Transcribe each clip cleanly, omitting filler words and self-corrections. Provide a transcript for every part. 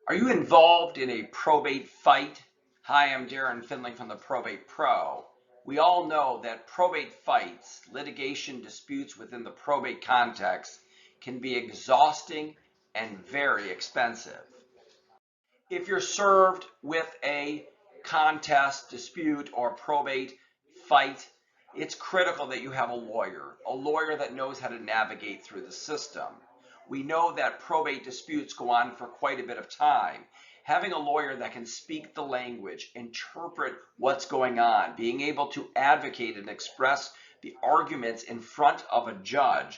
Are you involved in a probate fight? Hi, I'm Darren Findling from the Probate Pro. We all know that probate fights, litigation disputes within the probate context, can be exhausting and very expensive. If you're served with a contest, dispute, or probate fight, it's critical that you have a lawyer that knows how to navigate through the system. We know that probate disputes go on for quite a bit of time. Having a lawyer that can speak the language, interpret what's going on, being able to advocate and express the arguments in front of a judge,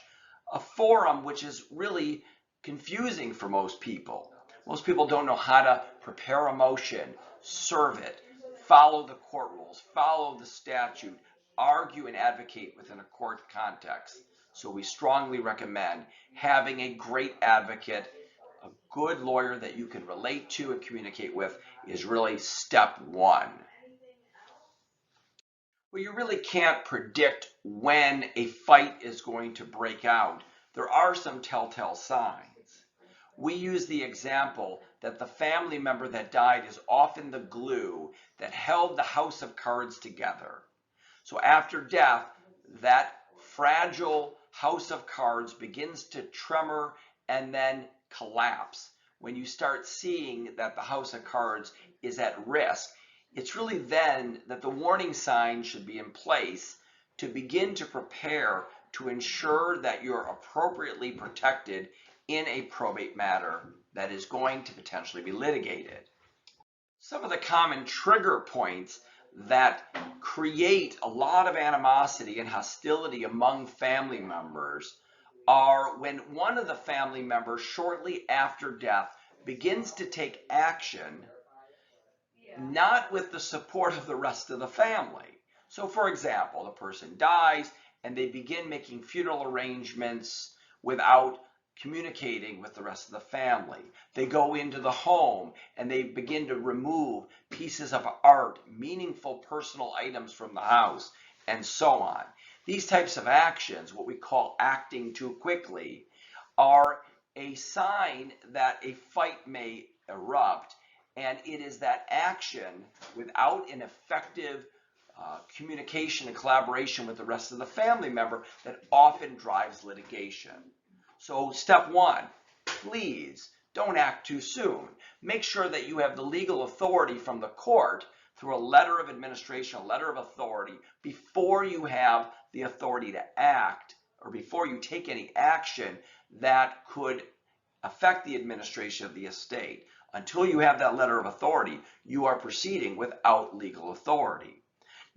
a forum which is really confusing for most people. Most people don't know how to prepare a motion, serve it, follow the court rules, follow the statute, argue and advocate within a court context. So we strongly recommend having a great advocate, a good lawyer that you can relate to and communicate with is really step one. Well, you really can't predict when a fight is going to break out. There are some telltale signs. We use the example that the family member that died is often the glue that held the house of cards together. So after death, that fragile house of cards begins to tremor and then collapse. When you start seeing that the house of cards is at risk, it's really then that the warning signs should be in place to begin to prepare to ensure that you're appropriately protected in a probate matter that is going to potentially be litigated. Some of the common trigger points that create a lot of animosity and hostility among family members are when one of the family members shortly after death begins to take action, not with the support of the rest of the family. So for example, the person dies and they begin making funeral arrangements without communicating with the rest of the family. They go into the home and they begin to remove pieces of art, meaningful personal items from the house, and so on. These types of actions, what we call acting too quickly, are a sign that a fight may erupt, and it is that action without an effective communication and collaboration with the rest of the family member that often drives litigation. So step one, please don't act too soon. Make sure that you have the legal authority from the court through a letter of administration, a letter of authority, before you have the authority to act or before you take any action that could affect the administration of the estate. Until you have that letter of authority, you are proceeding without legal authority.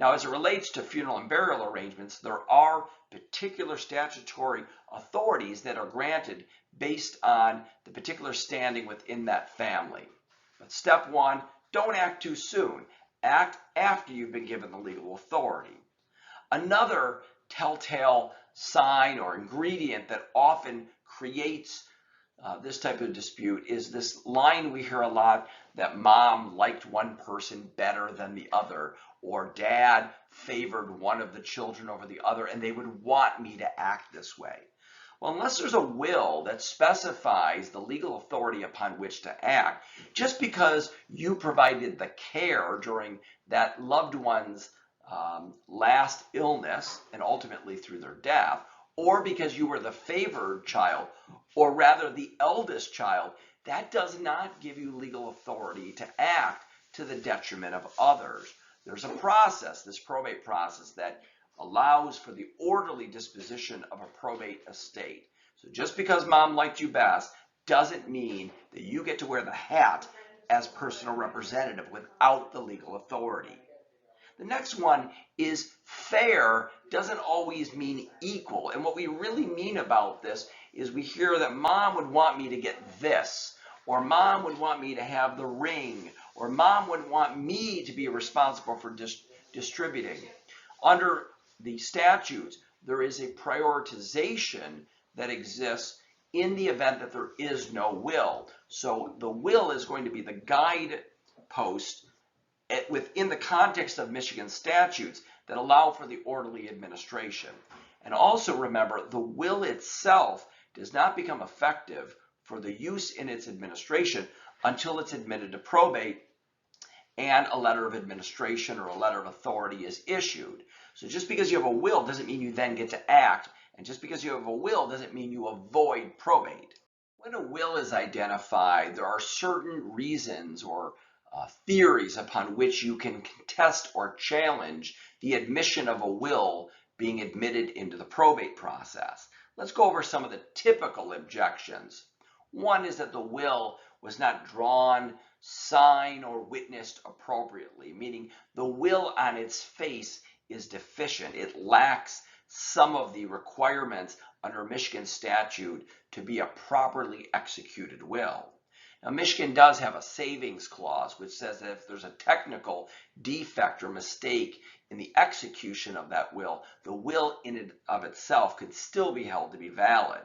Now, as it relates to funeral and burial arrangements, there are particular statutory authorities that are granted based on the particular standing within that family. But step one, don't act too soon. Act after you've been given the legal authority. Another telltale sign or ingredient that often creates this type of dispute is this line we hear a lot that mom liked one person better than the other, or dad favored one of the children over the other, and they would want me to act this way. Well, unless there's a will that specifies the legal authority upon which to act, just because you provided the care during that loved one's last illness and ultimately through their death, or because you were the favored child, or rather the eldest child, that does not give you legal authority to act to the detriment of others. There's a process, this probate process, that allows for the orderly disposition of a probate estate. So just because mom liked you best doesn't mean that you get to wear the hat as personal representative without the legal authority. The next one is fair doesn't always mean equal. And what we really mean about this is we hear that mom would want me to get this, or mom would want me to have the ring, or mom would want me to be responsible for distributing. Under the statutes, there is a prioritization that exists in the event that there is no will. So the will is going to be the guidepost within the context of Michigan statutes that allow for the orderly administration. And also remember, the will itself does not become effective for the use in its administration until it's admitted to probate and a letter of administration or a letter of authority is issued. So just because you have a will doesn't mean you then get to act, and just because you have a will doesn't mean you avoid probate. When a will is identified, there are certain reasons or theories upon which you can contest or challenge the admission of a will being admitted into the probate process. Let's go over some of the typical objections. One is that the will was not drawn, signed, or witnessed appropriately, meaning the will on its face is deficient. It lacks some of the requirements under Michigan statute to be a properly executed will. Now, Michigan does have a savings clause which says that if there's a technical defect or mistake in the execution of that will, the will in and of itself could still be held to be valid.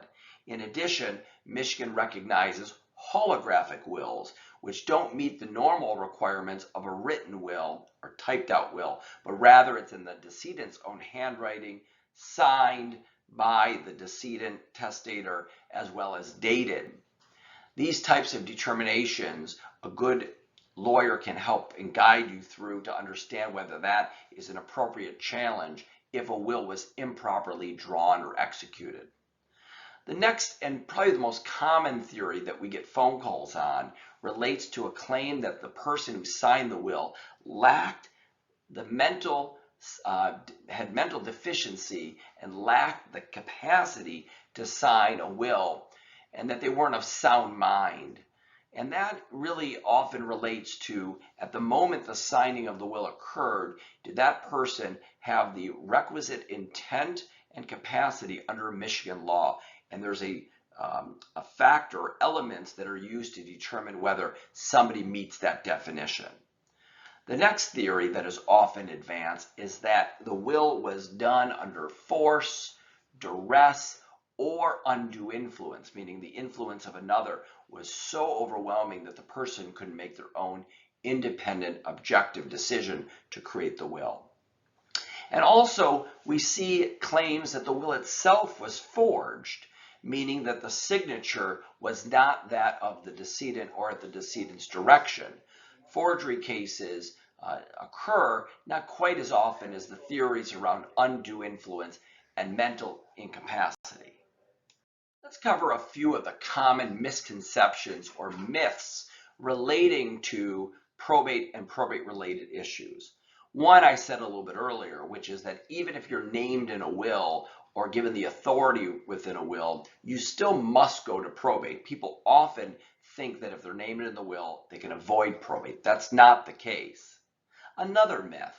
In addition, Michigan recognizes holographic wills, which don't meet the normal requirements of a written will or typed out will, but rather it's in the decedent's own handwriting, signed by the decedent testator, as well as dated. These types of determinations, a good lawyer can help and guide you through to understand whether that is an appropriate challenge if a will was improperly drawn or executed. The next, and probably the most common theory that we get phone calls on, relates to a claim that the person who signed the will lacked the had mental deficiency and lacked the capacity to sign a will, and that they weren't of sound mind. And that really often relates to, at the moment the signing of the will occurred, did that person have the requisite intent and capacity under Michigan law? And there's a factor or elements that are used to determine whether somebody meets that definition. The next theory that is often advanced is that the will was done under force, duress, or undue influence, meaning the influence of another was so overwhelming that the person couldn't make their own independent, objective decision to create the will. And also, we see claims that the will itself was forged, meaning that the signature was not that of the decedent or at the decedent's direction. Forgery cases occur not quite as often as the theories around undue influence and mental incapacity. Let's cover a few of the common misconceptions or myths relating to probate and probate-related issues. One I said a little bit earlier, which is that even if you're named in a will or given the authority within a will, you still must go to probate. People often think that if they're named in the will, they can avoid probate. That's not the case. Another myth,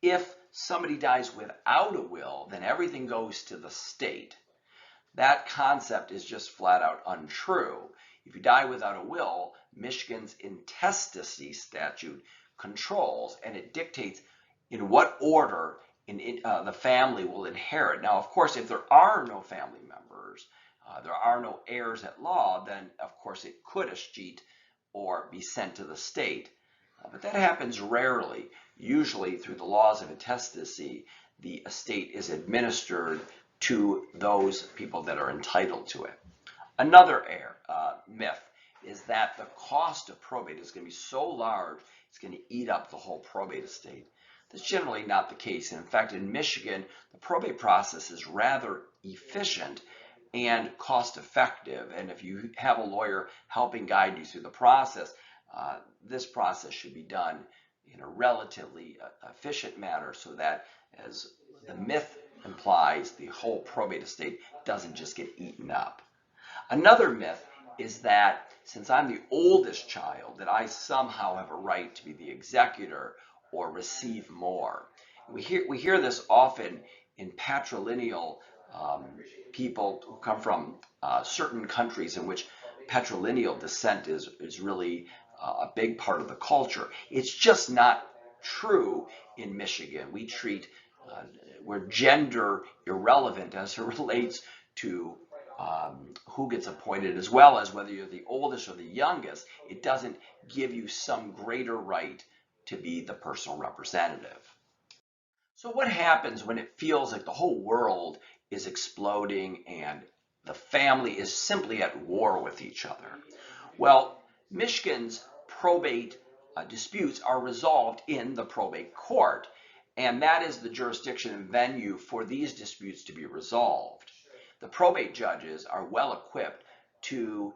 if somebody dies without a will, then everything goes to the state. That concept is just flat out untrue. If you die without a will, Michigan's intestacy statute controls, and it dictates in what order the family will inherit. Now, of course, if there are no family members, there are no heirs at law, then of course it could escheat or be sent to the state. But that happens rarely. Usually through the laws of intestacy, the estate is administered to those people that are entitled to it. Another myth is that the cost of probate is going to be so large, it's going to eat up the whole probate estate. That's generally not the case. And in fact, in Michigan, the probate process is rather efficient and cost effective. And if you have a lawyer helping guide you through the process, this process should be done in a relatively efficient manner so that, as the myth implies, the whole probate estate doesn't just get eaten up. Another myth is that since I'm the oldest child, that I somehow have a right to be the executor or receive more. We hear this often in patrilineal people who come from certain countries in which patrilineal descent is really a big part of the culture. It's just not true in Michigan. We're gender irrelevant as it relates to who gets appointed, as well as whether you're the oldest or the youngest. It doesn't give you some greater right to be the personal representative. So what happens when it feels like the whole world is exploding and the family is simply at war with each other? Well, Michigan's probate disputes are resolved in the probate court, and that is the jurisdiction and venue for these disputes to be resolved. The probate judges are well equipped to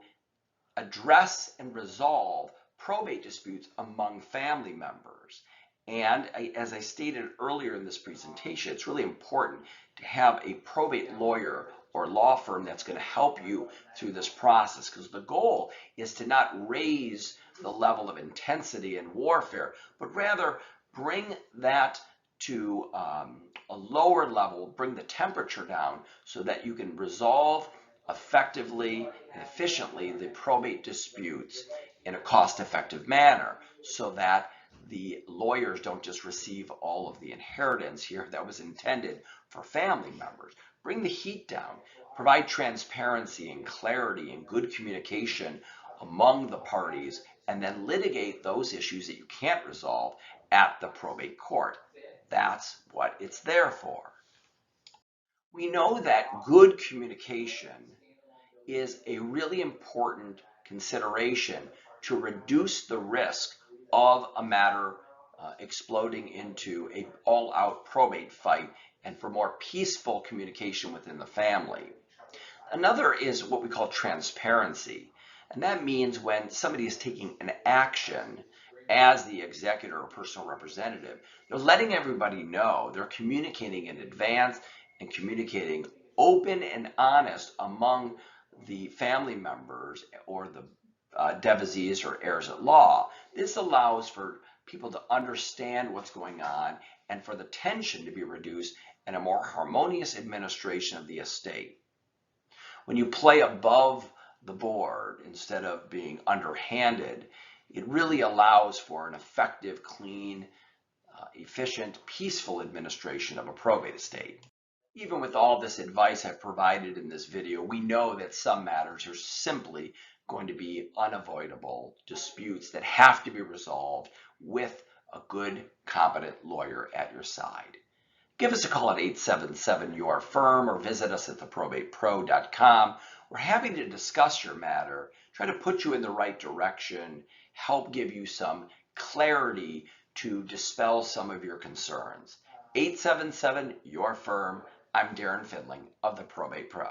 address and resolve probate disputes among family members. And as I stated earlier in this presentation, it's really important to have a probate lawyer or law firm that's going to help you through this process, because the goal is to not raise the level of intensity and warfare, but rather bring that to a lower level, bring the temperature down so that you can resolve effectively and efficiently the probate disputes in a cost-effective manner, so that the lawyers don't just receive all of the inheritance here that was intended for family members. Bring the heat down, provide transparency and clarity and good communication among the parties, and then litigate those issues that you can't resolve at the probate court. That's what it's there for. We know that good communication is a really important consideration to reduce the risk of a matter exploding into an all-out probate fight, and for more peaceful communication within the family. Another is what we call transparency, and that means when somebody is taking an action as the executor or personal representative, they're letting everybody know, they're communicating in advance and communicating open and honest among the family members or the devisees or heirs at law. This allows for people to understand what's going on and for the tension to be reduced and a more harmonious administration of the estate. When you play above the board instead of being underhanded, it really allows for an effective, clean, efficient, peaceful administration of a probate estate. Even with all this advice I've provided in this video, we know that some matters are simply going to be unavoidable disputes that have to be resolved with a good, competent lawyer at your side. Give us a call at 877-YOUR-FIRM or visit us at theprobatepro.com. We're happy to discuss your matter, try to put you in the right direction, help give you some clarity to dispel some of your concerns. 877-YOUR-FIRM. I'm Darren Findling of the Probate Pro.